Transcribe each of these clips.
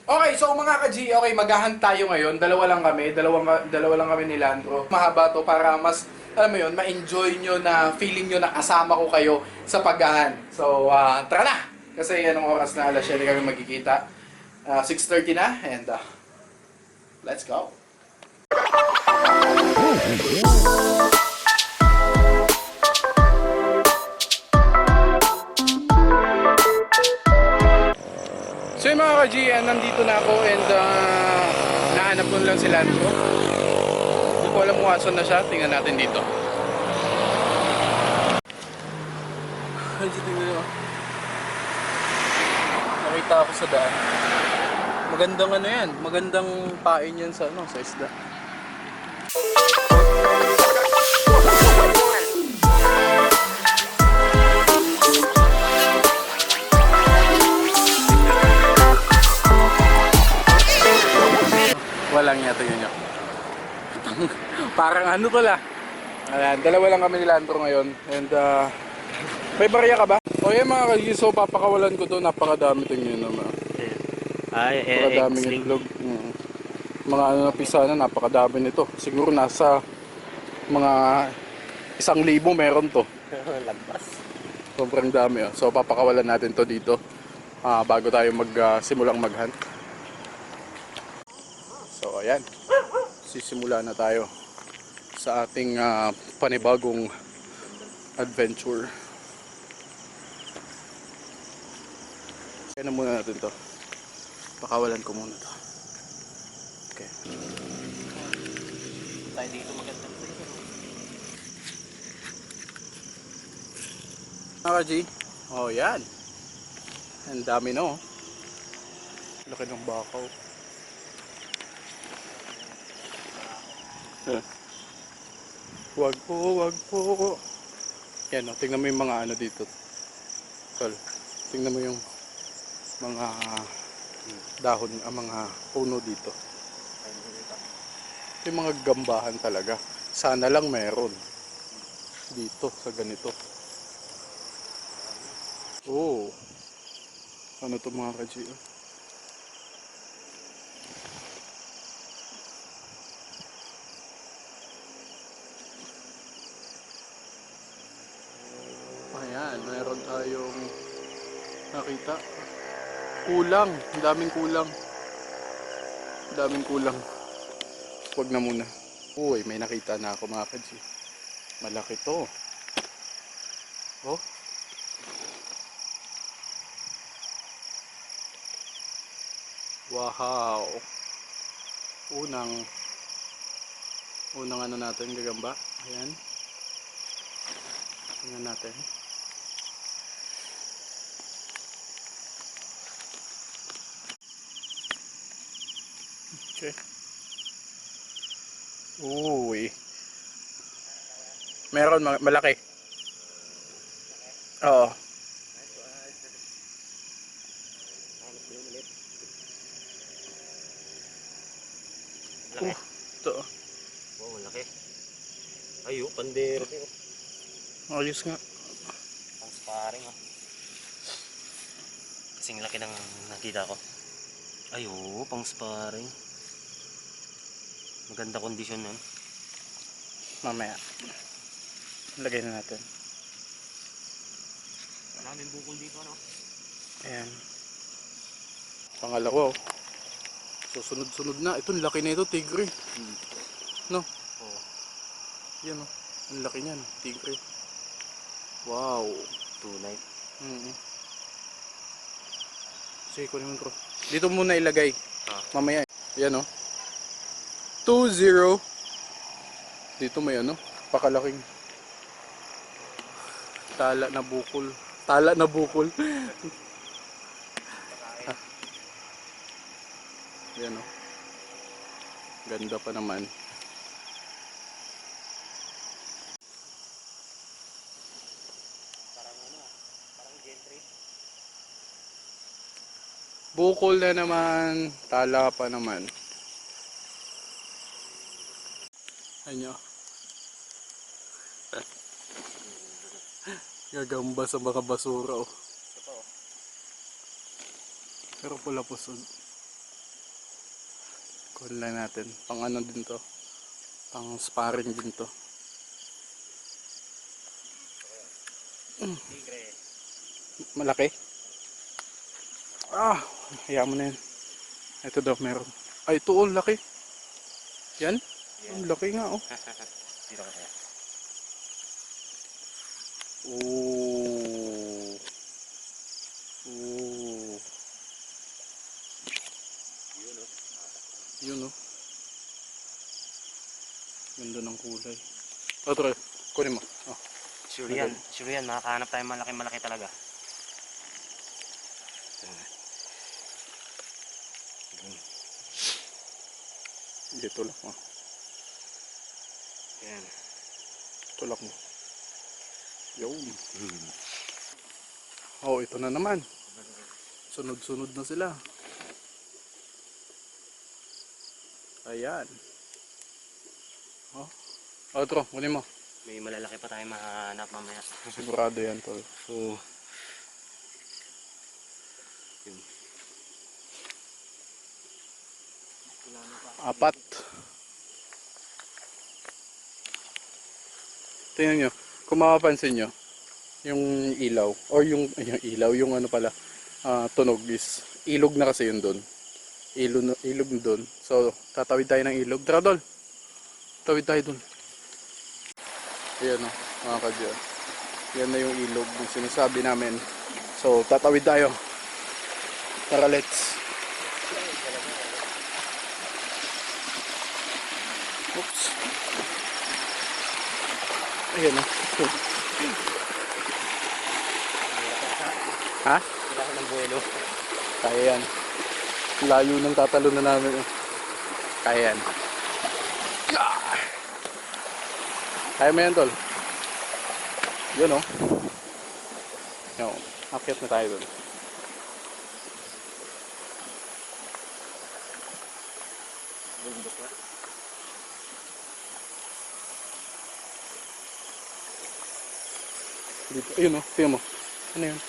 Okay, so mga ka-G, okay, maghahunt tayo ngayon. Dalawa lang kami, dalawa lang kami ni Landro. Mahaba to para mas, alam mo yun, ma-enjoy nyo na feeling nyo na kasama ko kayo sa paghahunt. So, tara na! Kasi anong oras na, alas 7 kami magkikita. 6:30 na, and let's go! So yung mga ka-G, nandito na ako and nahanap ko lang si Landro. Hindi ko alam kung asan na siya. Tingnan natin dito. Ay, tingnan nyo. Nakita ako sa daan. Magandang ano yan. Magandang pain yan sa, sa isda. Walang yata yun yun. Parang ano pala. Ayan, dalawa lang kami ni Landro ngayon. And may barya ka ba? O yan mga kagis, so papakawalan ko to. Napakadami tingin naman. Napakadaming itlog. Mga ano na pisa na, napakadami nito. Siguro nasa mga 1,000 meron to. Lagpas. Sobrang dami. Oh. So papakawalan natin to dito bago tayo simulang maghunt. So ayan, sisimula na tayo sa ating panibagong adventure. Kaya na muna natin to. Pakawalan ko muna to. Okay. Tayo dito maganda. Mga G, oh yan. Ang dami no. Laki ng bakaw. Wag po. Yan o, tingnan mo yung mga ano dito. Tol, tingnan mo yung mga dahon, mga puno dito. Yung mga gambahan talaga. Sana lang meron dito sa ganito. Oh, ano to mga ka-G? Ayan, meron tayong nakita. Kulang, ang daming kulang. Ang daming kulang. Huwag na muna. Uy, may nakita na ako mga ka-G. Malaki to. Oh. Wow. Unang ano natin, gagamba. Ayan. Tingnan natin. Okay. Uy. Meron malaki. Oo. Laki. Ito. Wow, laki. Ayo, pandero. Ayos nga. Ang sparring ah. Kasing laki ng nakita ko. Ayo, pang sparring. Maganda kondisyon nun. Mamaya. Lagay na natin. Maraming bukol dito ano. Ayan. Pangalawa. Susunod-sunod na. Ito, laki na ito, tigre. No? Oo. Yan o. Ang laki niyan, tigre. Wow. Tunay. Sige, kunin mo bro. Dito muna ilagay. Mamaya. Yan o. 2-0. Dito may ano. Pakalaking. Tala na bukol. Tala na bukol. Yan o. Ganda pa naman. Parang ano, parang gentry. Bukol na naman. Tala pa naman. Ayan. Gagamba sa mga basura oh. Ito. Pero pula pusod. Kunin lang natin. Pang ano din to. Pang sparring din to. Tigre. Malaki. Ah, hayaan mo na yan. Ito daw meron. Ay, ito oh, laki. Yan? Ang laki nga oh. Dito kasi. Oh. Oh. Yun o. Yun oh. Ganda ng kulay. Oh, try. Kunin mo. Oh. Sure yan. Sure yan. Makakahanap tayo malaki-malaki talaga. Dito lang oh. Yan. Tulak mo. Yun. Oh, ito na naman. Sunod-sunod na sila. Ayan. Oh. Outro, kunin mo. May malalaki pa tayong mahanap mamaya. Sigurado yan, tol. Oo. Yun. Apat. Tingnan nyo. Kung mapapansin nyo, yung ilaw, or yung ilaw, yung ano pala, tunog is, ilog na kasi yun doon. Ilog doon. So, tatawid tayo ng ilog. Tara, Dol. Tawid tayo doon. Ayan o, mga kadyo. Yan na yung ilog yung sinasabi namin. So, tatawid tayo. Tara, let's. Oops. Ayan o. Ha? Kailangan ng buwelo. Kaya yan. Layo ng tatalo na namin. Kaya yan. Kaya mo yan, tol. Yun o. Yun. Akyat na tayo dun. Bundok na. Dito. Ayun o. Tingnan mo. Ano yun?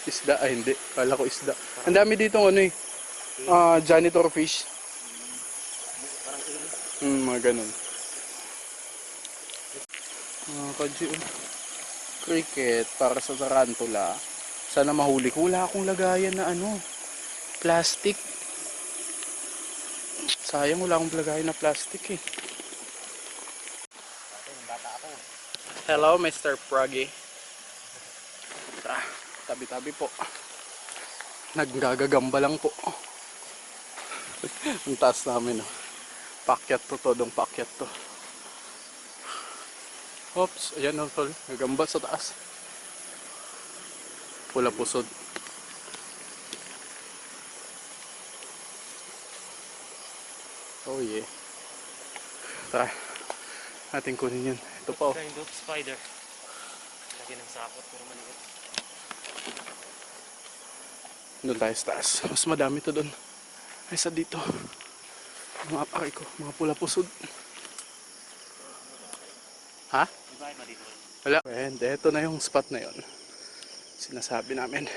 Isda. Ay, hindi. Kala ko isda. Ang dami dito ano eh. Janitor fish. Parang ilis. Mga ganun. Mga kadyo. Cricket para sa tarantula. Sana mahuli ko. Wala akong lagayan na ano. Plastic. Sayang wala akong lagayan na plastic eh. Bata ako. Hello, Mr. Froggy. Tabi-tabi po. Naggagagamba lang po. Ang taas namin. Oh. Pakyat to, todong pakyat to. Oops, ayan o tol. Gagamba sa taas. Pula pusod. Oh yeah. Tara. Natin kunin yun. Ito pa oh. Kind of spider. Lagi ng sapot pero maliit. Doon tayo sa taas. Mas madami to doon. Ay sa dito. Mga pare ko. Mga pula pusod. Ha? Iba ba dito? Wala. And eto na yung spot na yon. Sinasabi namin.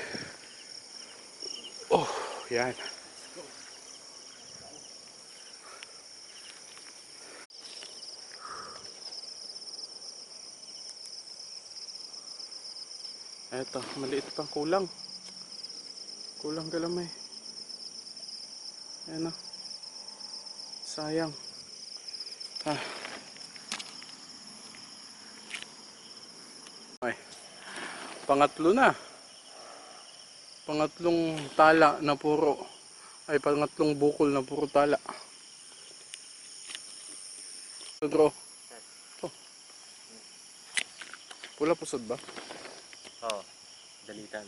Oh, yan. Eto, maliit pang kulang. Kulang galamay. Ayan na. Sayang. Ah. Ay. Pangatlo na. Pangatlong tala na puro. Ay, pangatlong bukol na puro tala. Pedro. Oh. Pula pusod ba? Oo. Dalitan.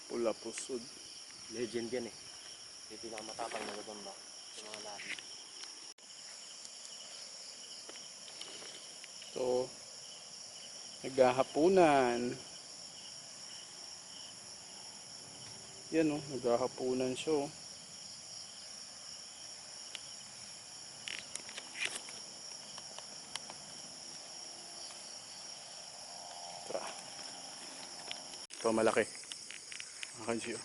Pula pusod. Legend yan eh. Yung pinakamatapang na gagamba sa mga lahi. So, naghahapunan. Yan o, naghahapunan siya. Tara. Ito malaki. Mga kansiyo.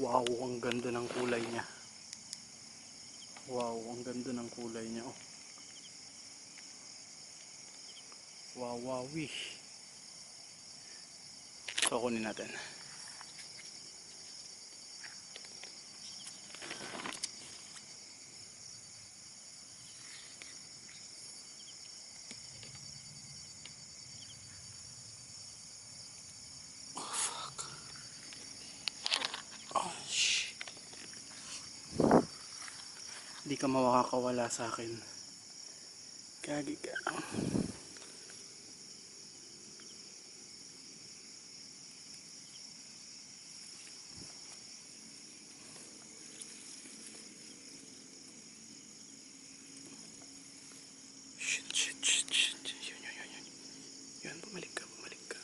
Wow, ang ganda ng kulay niya. Wow, ang ganda ng kulay niya. Oh. Wow, wow, wish. So, kunin natin. Oh, shh. Hindi ka makakawala sa akin. Kagi ka. Shit, shit, shit, shit. Yun. Yun, bumalik ka, bumalik ka.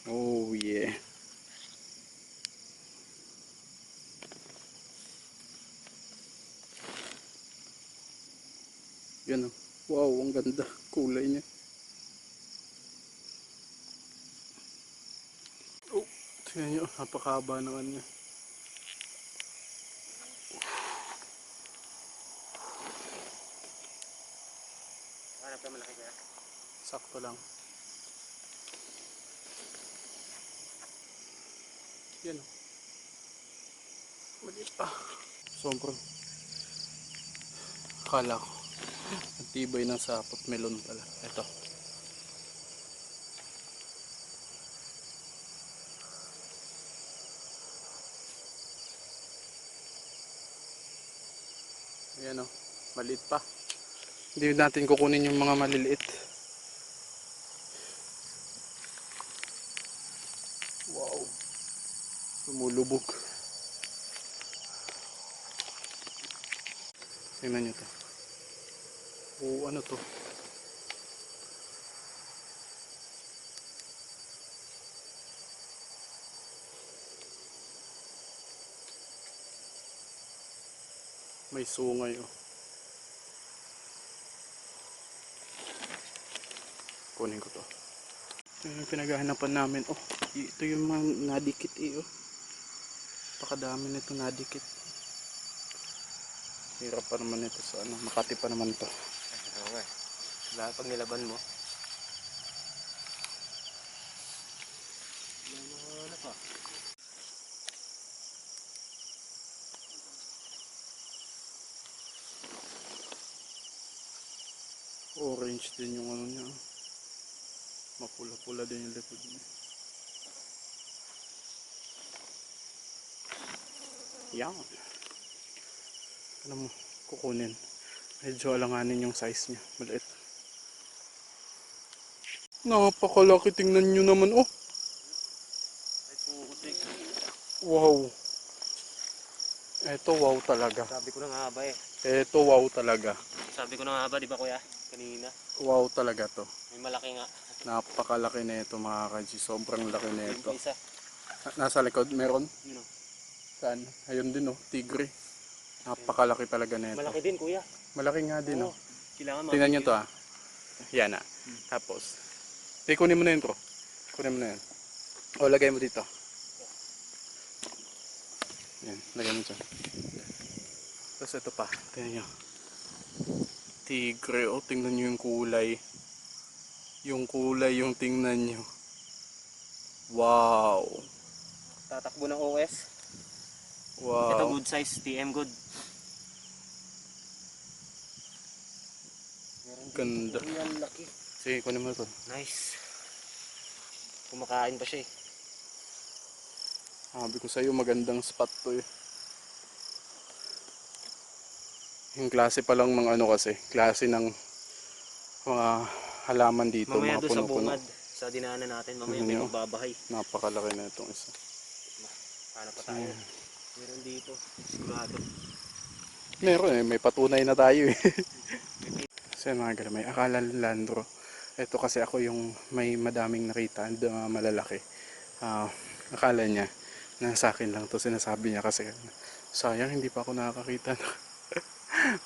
Oh, yeah. Yan oh. Wow, ang ganda. Kulay niya. Oh, tingnan nyo. Napakahaba naman niya. Hanap ka malaki kaya? Sakto lang. Yan oh. Maliit pa. Sobrang. Akala ko. Ang tibay ng sapot. Melon pala. Ito. Ayan oh. Maliit pa. Hindi natin kukunin yung mga maliliit. Wow. Lumulubog. Tingnan nyo to. Oo, ano to? May sungay oh. Kunin ko to. Ito yung pinaghahanapan namin. Oh, ito yung mga nadikit eh oh. Pakadami nito nadikit. Hirap pa naman ito sa ano. Makati pa naman to. Oo nga. Lahat pag nilaban mo. Ano pa? Orange din yung ano niya. Mapula-pula din yung likod niya. Yan. Ano mo, kukunin. Medyo alanganin yung size niya. Maliit. Napakalaki, tingnan nyo naman. Oh, Ay putik. wow. Eto wow talaga. Sabi ko na nga ba eh. Eto wow talaga. Sabi ko na nga ba, di ba kuya? Kanina. Wow talaga to. May malaki nga. Napakalaki na ito mga kaji. Sobrang laki na Yung ito. isa. Nasa likod meron? Yun o. Saan? Ayun din oh, tigre. Napakalaki talaga na ito. Malaki din kuya. Malaki nga din Oo. oh. Kailangan Tingnan nyo mabigyan. to ah. Yan ah. Tapos, kunin mo na yun bro. Kunin mo na yun. O, lagay mo dito. Yan, lagay mo dyan. Tapos ito pa. Tingnan nyo. Tigre oh, tingnan nyo yung kulay. Yung kulay yung tingnan nyo. Wow. Tatakbo ng OS. Ito Wow. good size. TM good. Meron dito. Ganda. Yan laki. Sige, kunin mo ito. Nice. Kumakain pa siya eh. Sabi ko sa'yo, magandang spot to eh. Yung klase pa lang mga ano kasi, klase ng mga halaman dito, Mamaya mga doon sa puno-puno. bungad. Sa dinaanan natin. Mamaya Tingnan may nyo. magbabahay. Napakalaki na itong isa. Paano pa tayo? Meron dito. Sigurado. Meron eh, may patunay na tayo eh. Kasi mga galamay, akala Landro. Ito kasi ako yung may madaming nakita, malalaki. Akala niya na sa akin lang to, sinasabi niya kasi sayang hindi pa ako nakakakita.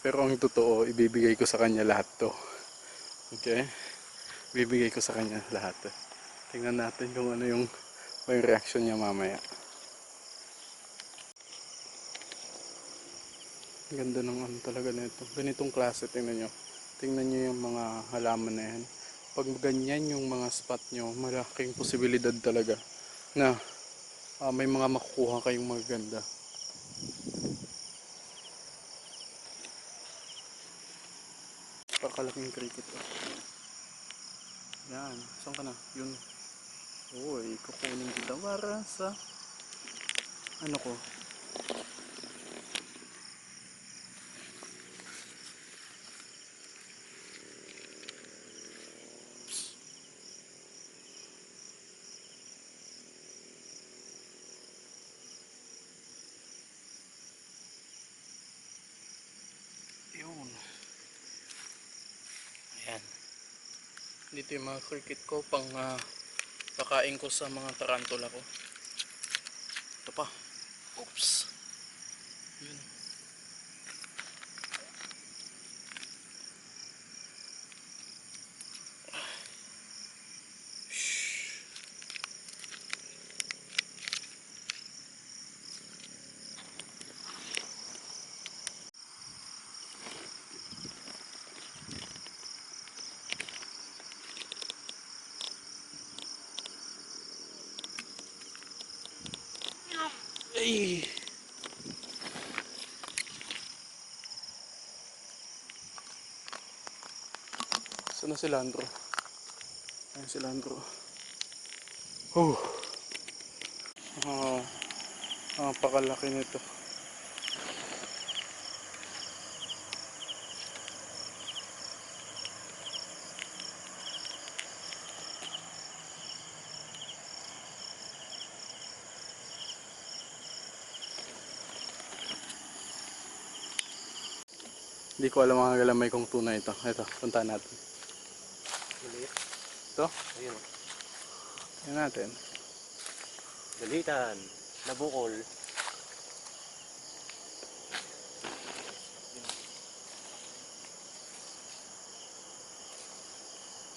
Pero ang totoo, ibibigay ko sa kanya lahat to. Okay? Ibibigay ko sa kanya lahat. Tingnan natin kung ano yung may reaction niya mamaya. Ganda ng ano talaga nito. Ganitong klase, tingnan nyo. Tingnan nyo yung mga halaman na yan. Pag ganyan yung mga spot nyo, malaking posibilidad talaga na may mga makukuha kayong maganda. Pakalaking cricket. Yan. Saan ka na? Yun. Uy, kukunin kita para sa ano ko. Yun. Ayan. Dito yung mga cricket ko pang pakain ko sa mga tarantula ko. Ito pa. Oops. Yun. Ay. Saan na si Landro? Ayan si Landro. Napakalaki nito. Hindi ko alam mga galamay kung tunay ito. Ito, puntahan natin. Maliit. Ito? Ayun. Yan natin. Galitan. Nabukol.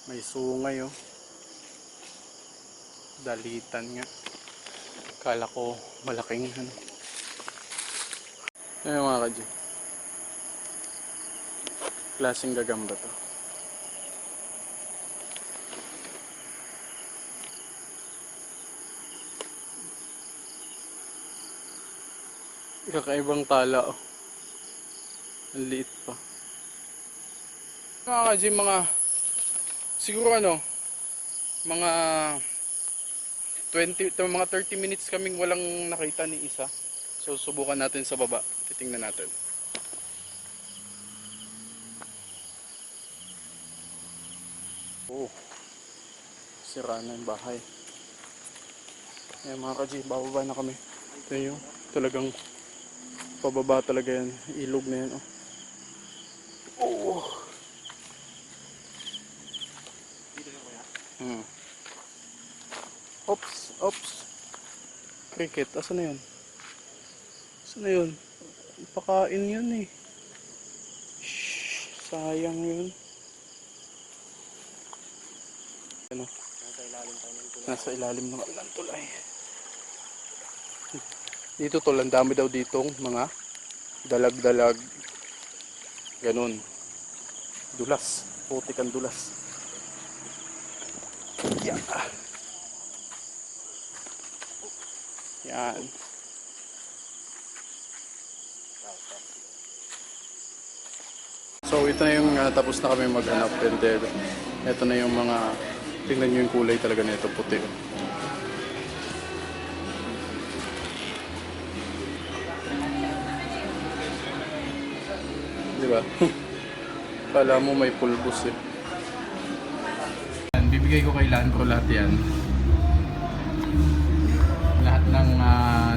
May sungay oh. Dalitan nga. Kala ko malaking ano. Ayun mga kadyo. Klaseng gagamba to. Kakaibang tala oh. Ang liit pa. Mga kadyo, siguro ano, mga 30 minutes kaming walang nakita ni isa. So subukan natin sa baba. Titingnan natin. Oh, sira na yung bahay. Ayan mga kaji, bababa na kami. Ito yung talagang pababa talaga yan. Ilog na yan. Oh. Oops. Cricket, asan na yun? Asan na yun? Pakain yun eh. Shhh, sayang yun. Ano? Nasa ilalim ng tulay. Dito tol, ang dami daw ditong mga dalag-dalag. Ganun. Dulas. Putik ang dulas. Yeah. Yan. So ito na yung tapos na kami maghanap and then ito na yung mga tingnan nyo yung kulay talaga nito puti. Diba? Kala mo may pulbos eh. Bibigay ko kay Landro lahat yan. Lahat ng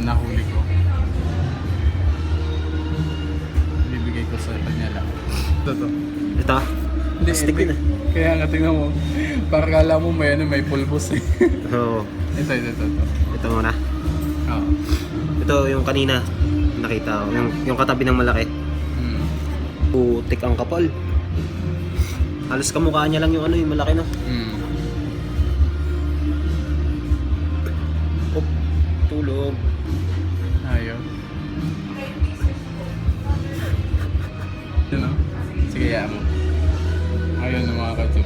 nahuli ko. Bibigay ko sa kanya lang. Ito. Ito? Hindi, Stick din ah. Kaya nga tingnan mo. Para kala mo may pulbos eh. Oo. Ito. Ito muna. Oo. Ito yung kanina nakita ko. Yung katabi ng malaki. Putik ang kapal. Halos kamukha niya lang yung ano, yung malaki no. Oh, tulog. Ayaw. Yun o. Sige, yaan mo. Ayun na mga kajib.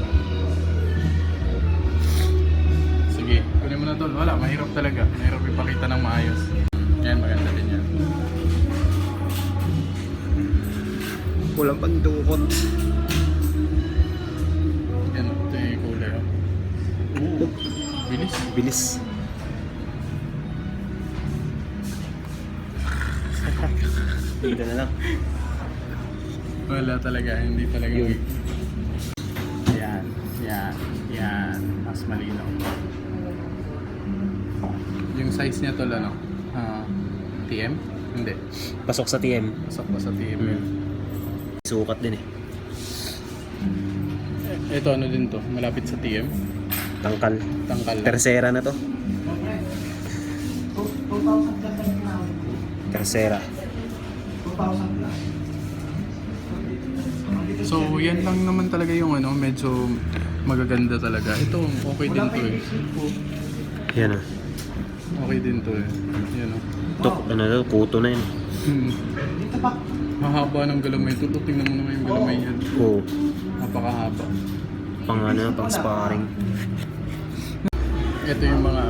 Sige, kunin mo na tol. Wala, mahirap talaga. Mahirap ipakita ng maayos. Yan, maganda din yan. Kulang pang dukot. Yan, ito yung kulay. Oh. Bilis. Bilis. Dito na lang. Wala talaga, hindi talaga. Yun. Yan, yan, yan. Mas malinaw. Yung size niya tol, ano? TM? Hindi. Pasok sa TM. Pasok pa sa TM yun. Sukat din eh. Ito ano din to? Malapit sa TM? Tangkal. Tangkal lang. Tercera na to. Tercera. So yan lang naman talaga yung ano, medyo magaganda talaga. Ito, okay din to eh. Yan ah. Okay din to eh. Yan o. Tok, ano to, kuto na yun. Mahaba ng galamay ito. Tingnan mo naman yung galamay yan. Oo. Napakahaba. Pang ano, pang sparring. Ito yung mga,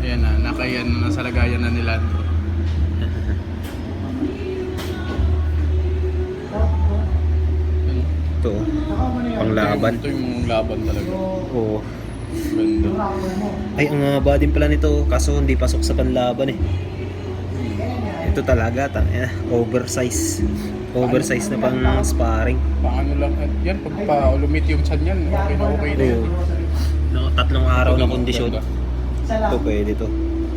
ayan na, nakayan na, nasa lagayan na nila. Ito, pang laban. Ito yung laban talaga. Oo. Ganda. Ay, ang haba din pala nito, kaso hindi pasok sa panlaban eh. Ito talaga, oversize. Oversize na pang sparring. Paano lang, yan, pag pa-lumit yung chan yan, okay na okay na yan. Oo. No, 3 araw na Ito, kondisyon. ganda. Ito pwede to.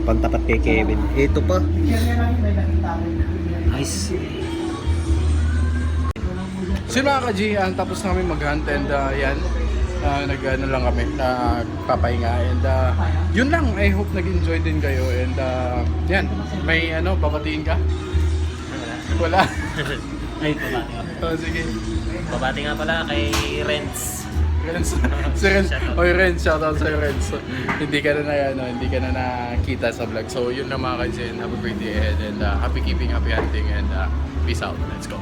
Pantapat kay Kevin. Ito pa. Nice. So yun mga ka-G, tapos namin mag-hunt and yan, nag-ano lang kami, nagpapahinga and yun lang, I hope nag-enjoy din kayo and yan, may ano, babatiin ka? Wala? Ay, pabati nga. Oh, sige. Pabati nga pala kay Renz. Renz, si Renz, Shoutout. oy Renz, shoutout sa'yo Renz. Hindi ka na nakita sa vlog. So yun lang mga ka-G, and have a great day ahead and happy keeping, happy hunting and peace out. Let's go.